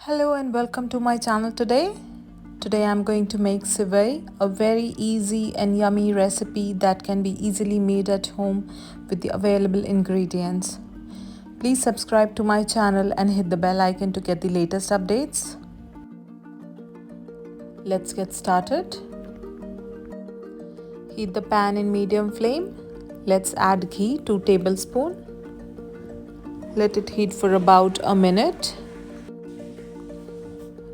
Hello and welcome to my channel today. Today I'm going to make sewai, a very easy and yummy recipe that can be easily made at home with the available ingredients. Please subscribe to my channel and hit the bell icon to get the latest updates. Let's get started. Heat the pan in medium flame. Let's add ghee, 2 tablespoons. Let it heat for about a minute.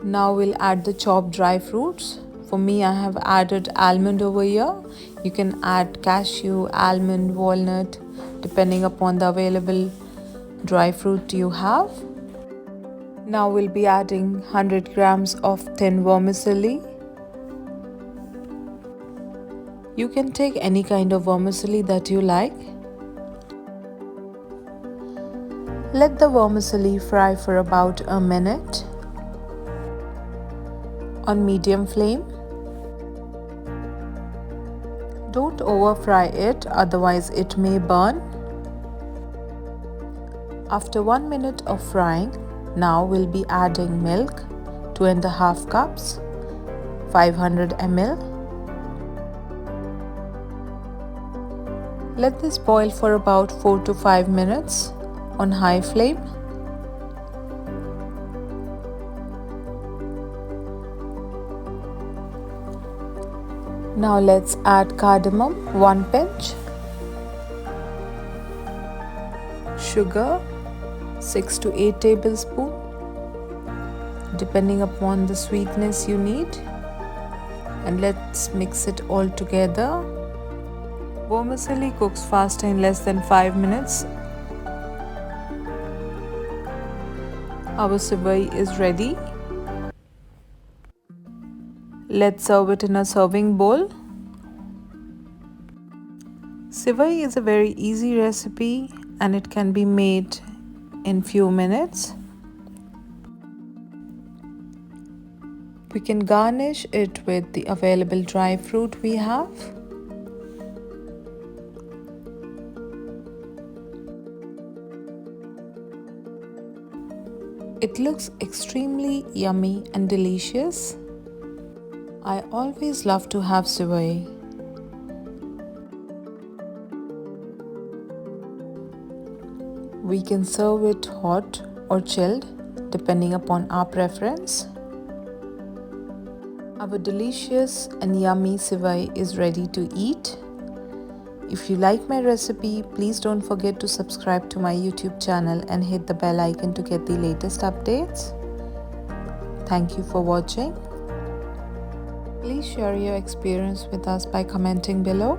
Now we'll add the chopped dry fruits. For me, I have added almond over here. You can add cashew, almond, walnut, depending upon the available dry fruit you have. Now we'll be adding 100 grams of thin vermicelli. You can take any kind of vermicelli that you like. Let the vermicelli fry for about a minute on medium flame. Don't over fry it, otherwise it may burn. After 1 minute of frying, now we'll be adding milk, 2.5 cups, 500 ml. Let this boil for about 4 to 5 minutes on high flame. Now let's add cardamom, 1 pinch, sugar, 6 to 8 tablespoons, depending upon the sweetness you need, and let's mix it all together. Vermicelli cooks fast in less than 5 minutes. Our sewai is ready. Let's serve it in a serving bowl. Sewai is a very easy recipe and it can be made in few minutes. We can garnish it with the available dry fruit we have. It looks extremely yummy and delicious. I always love to have sewai. We can serve it hot or chilled depending upon our preference. Our delicious and yummy sewai is ready to eat. If you like my recipe, please don't forget to subscribe to my YouTube channel and hit the bell icon to get the latest updates. Thank you for watching. Please share your experience with us by commenting below.